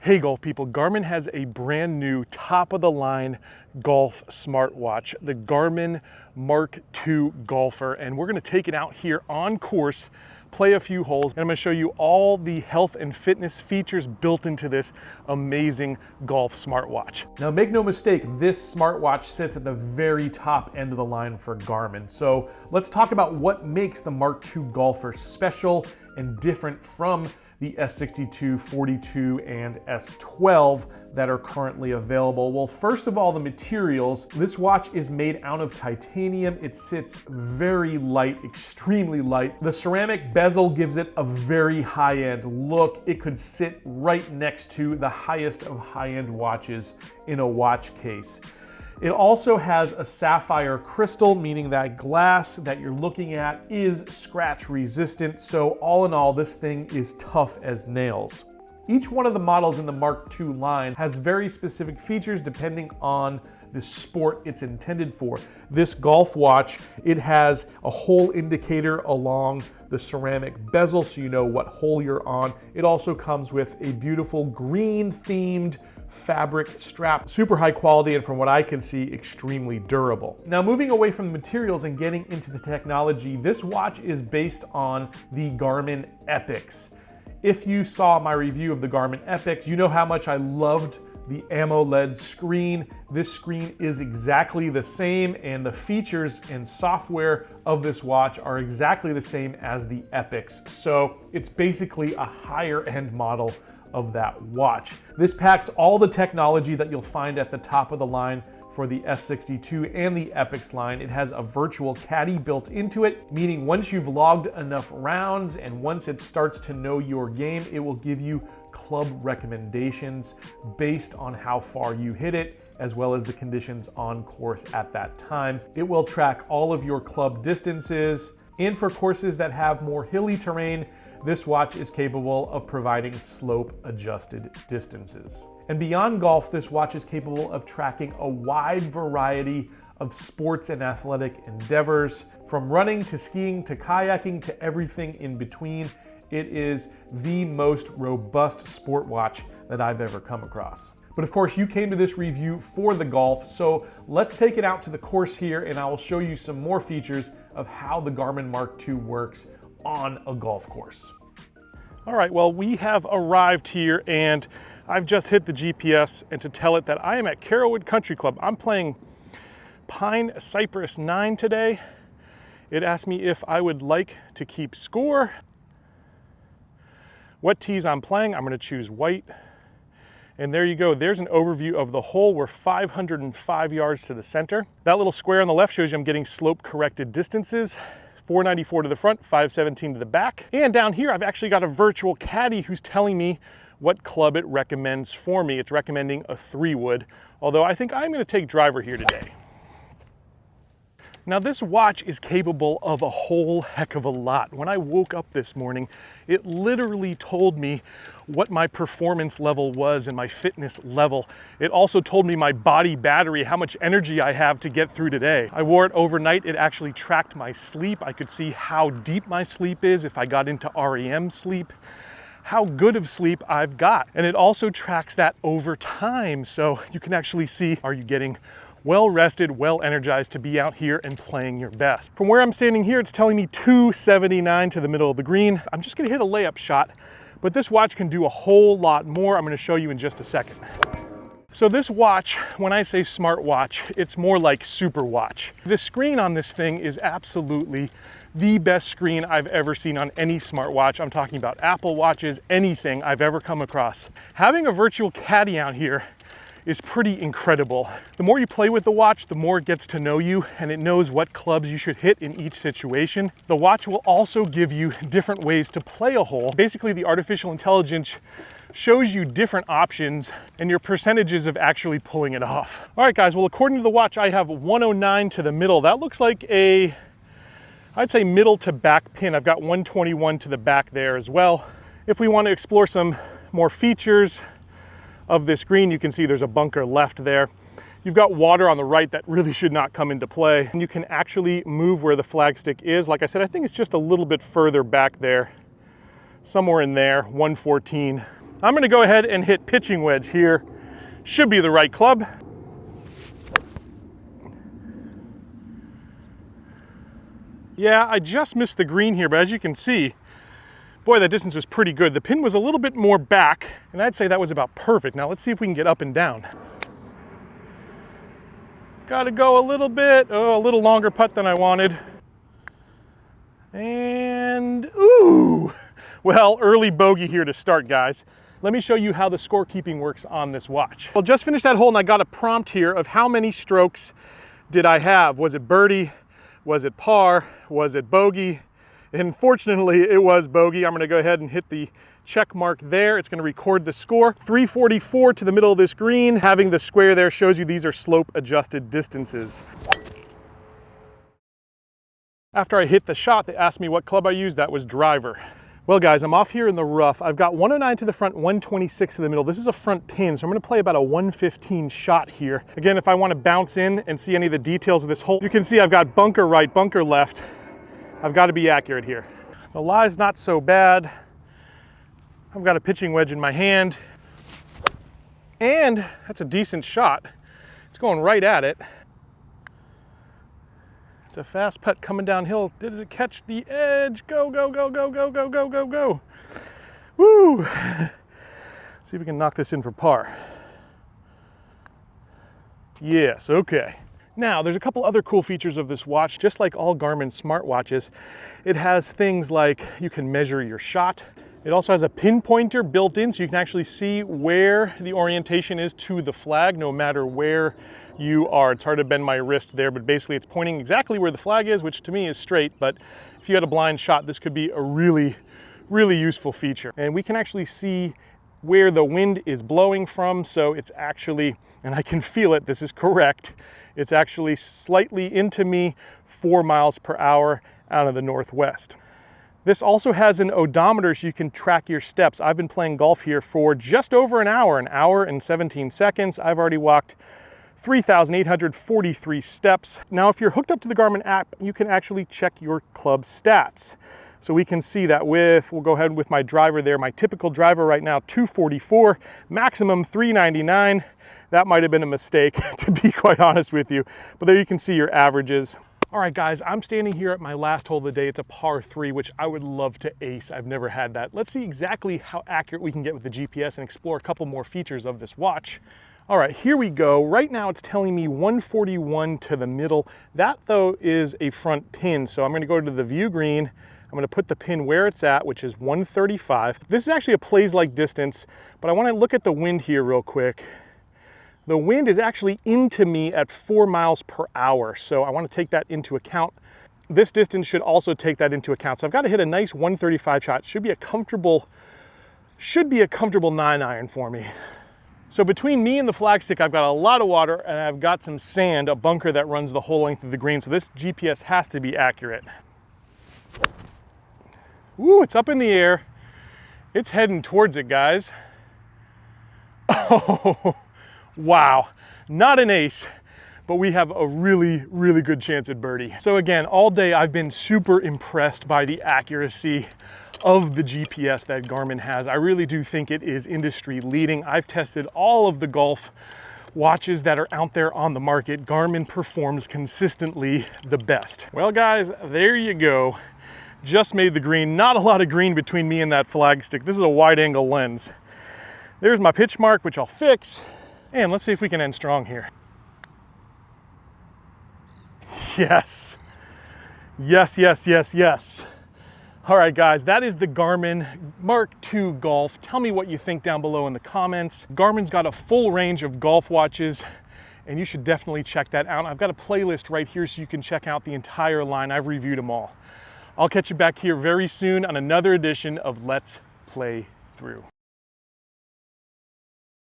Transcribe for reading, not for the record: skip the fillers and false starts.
Hey golf people, Garmin has a brand new top-of-the-line golf smartwatch, the Garmin MARQ 2 Golfer, and we're gonna take it out here on course, play a few holes, and I'm gonna show you all the health and fitness features built into this amazing golf smartwatch. Now make no mistake, this smartwatch sits at the very top end of the line for Garmin. So let's talk about what makes the MARQ 2 Golfer special and different from the S62, 42, and S12 that are currently available. Well, first of all, the materials. This watch is made out of titanium. It sits very light, extremely light. The ceramic bezel gives it a very high-end look. It could sit right next to the highest of high-end watches in a watch case. It also has a sapphire crystal, meaning that glass that you're looking at is scratch resistant. So all in all, this thing is tough as nails. Each one of the models in the MARQ 2 line has very specific features depending on the sport it's intended for. This golf watch, it has a hole indicator along the ceramic bezel so you know what hole you're on. It also comes with a beautiful green themed fabric strap, super high quality, and from what I can see, extremely durable. Now moving away from the materials and getting into the technology, this watch is based on the Garmin Epix. If you saw my review of the Garmin Epix, you know how much I loved the AMOLED screen. This screen is exactly the same, and the features and software of this watch are exactly the same as the Epix. So it's basically a higher end model of that watch. This packs all the technology that you'll find at the top of the line for the S62 and the Epix line. It has a virtual caddy built into it, meaning once you've logged enough rounds and once it starts to know your game, it will give you club recommendations based on how far you hit it, as well as the conditions on course at that time. It will track all of your club distances, and for courses that have more hilly terrain, this watch is capable of providing slope-adjusted distances. And beyond golf, this watch is capable of tracking a wide variety of sports and athletic endeavors, from running to skiing to kayaking to everything in between. It is the most robust sport watch that I've ever come across. But of course, you came to this review for the golf, so let's take it out to the course here and I will show you some more features of how the Garmin MARQ 2 works on a golf course. All right, well, we have arrived here and I've just hit the GPS and to tell it that I am at Carrollwood Country Club. I'm playing Pine Cypress 9 today. It asked me if I would like to keep score. What tees I'm playing, I'm gonna choose white. And there you go, there's an overview of the hole. We're 505 yards to the center. That little square on the left shows you I'm getting slope corrected distances. 494 to the front, 517 to the back. And down here, I've actually got a virtual caddy who's telling me what club it recommends for me. It's recommending a 3-wood, although I think I'm gonna take driver here today. Now this watch is capable of a whole heck of a lot. When I woke up this morning, it literally told me what my performance level was and my fitness level. It also told me my body battery, how much energy I have to get through today. I wore it overnight. It actually tracked my sleep. I could see how deep my sleep is if I got into REM sleep, how good of sleep I've got. And it also tracks that over time. So you can actually see, are you getting well rested, well energized to be out here and playing your best. From where I'm standing here, it's telling me 279 to the middle of the green. I'm just gonna hit a layup shot, but this watch can do a whole lot more. I'm gonna show you in just a second. So this watch, when I say smartwatch, it's more like super watch. The screen on this thing is absolutely the best screen I've ever seen on any smartwatch. I'm talking about Apple Watches, anything I've ever come across. Having a virtual caddy out here is pretty incredible. The more you play with the watch, the more it gets to know you and it knows what clubs you should hit in each situation. The watch will also give you different ways to play a hole. Basically, the artificial intelligence shows you different options and your percentages of actually pulling it off. All right, guys, well, according to the watch, I have 109 to the middle. That looks like a, I'd say middle to back pin. I've got 121 to the back there as well. If we want to explore some more features of this green, you can see there's a bunker left there. You've got water on the right that really should not come into play. And you can actually move where the flagstick is. Like I said, I think it's just a little bit further back there, somewhere in there, 114. I'm gonna go ahead and hit pitching wedge here. Should be the right club. Yeah, I just missed the green here, but as you can see, boy, that distance was pretty good. The pin was a little bit more back, and I'd say that was about perfect. Now let's see if we can get up and down. Gotta go a little bit, a little longer putt than I wanted. And, ooh! Well, early bogey here to start, guys. Let me show you how the scorekeeping works on this watch. Well, just finished that hole and I got a prompt here of how many strokes did I have. Was it birdie? Was it par? Was it bogey? And fortunately, it was bogey. I'm gonna go ahead and hit the check mark there. It's gonna record the score. 344 to the middle of this green. Having the square there shows you these are slope adjusted distances. After I hit the shot, they asked me what club I used. That was driver. Well guys, I'm off here in the rough. I've got 109 to the front, 126 to the middle. This is a front pin, so I'm gonna play about a 115 shot here. Again, if I wanna bounce in and see any of the details of this hole, you can see I've got bunker right, bunker left. I've gotta be accurate here. The lie's not so bad. I've got a pitching wedge in my hand, and that's a decent shot. It's going right at it. It's a fast putt coming downhill. Does it catch the edge? Go, go, go, go, go, go, go, go, go. Woo! See if we can knock this in for par. Yes, okay. Now, there's a couple other cool features of this watch. Just like all Garmin smartwatches, it has things like you can measure your shot. It also has a pinpointer built in, so you can actually see where the orientation is to the flag, no matter where you are. It's hard to bend my wrist there, but basically it's pointing exactly where the flag is, which to me is straight, but if you had a blind shot, this could be a really, really useful feature. And we can actually see where the wind is blowing from, so it's actually, and I can feel it, this is correct, it's actually slightly into me 4 miles per hour out of the northwest. This also has an odometer so you can track your steps. I've been playing golf here for just over an hour and 17 seconds. I've already walked 3,843 steps. Now, if you're hooked up to the Garmin app, you can actually check your club stats. So we can see that we'll go ahead with my driver there. My typical driver right now, 244, maximum 399. That might have been a mistake, to be quite honest with you. But there you can see your averages. All right, guys, I'm standing here at my last hole of the day. It's a par 3, which I would love to ace. I've never had that. Let's see exactly how accurate we can get with the GPS and explore a couple more features of this watch. All right, here we go. Right now it's telling me 141 to the middle. That, though, is a front pin. So I'm gonna go to the view green. I'm gonna put the pin where it's at, which is 135. This is actually a plays-like distance, but I wanna look at the wind here real quick. The wind is actually into me at 4 miles per hour, so I want to take that into account. This distance should also take that into account. So I've got to hit a nice 135 shot. Should be a comfortable 9-iron for me. So between me and the flagstick, I've got a lot of water and I've got some sand, a bunker that runs the whole length of the green. So this GPS has to be accurate. Ooh, it's up in the air. It's heading towards it, guys. Oh. Wow, not an ace, but we have a really, really good chance at birdie. So again, all day I've been super impressed by the accuracy of the GPS that Garmin has. I really do think it is industry leading. I've tested all of the golf watches that are out there on the market. Garmin performs consistently the best. Well guys, there you go. Just made the green. Not a lot of green between me and that flagstick. This is a wide angle lens. There's my pitch mark, which I'll fix. And let's see if we can end strong here. Yes. Yes, yes, yes, yes. All right, guys, that is the Garmin Mark II Golf. Tell me what you think down below in the comments. Garmin's got a full range of golf watches, and you should definitely check that out. I've got a playlist right here so you can check out the entire line. I've reviewed them all. I'll catch you back here very soon on another edition of Let's Play Through.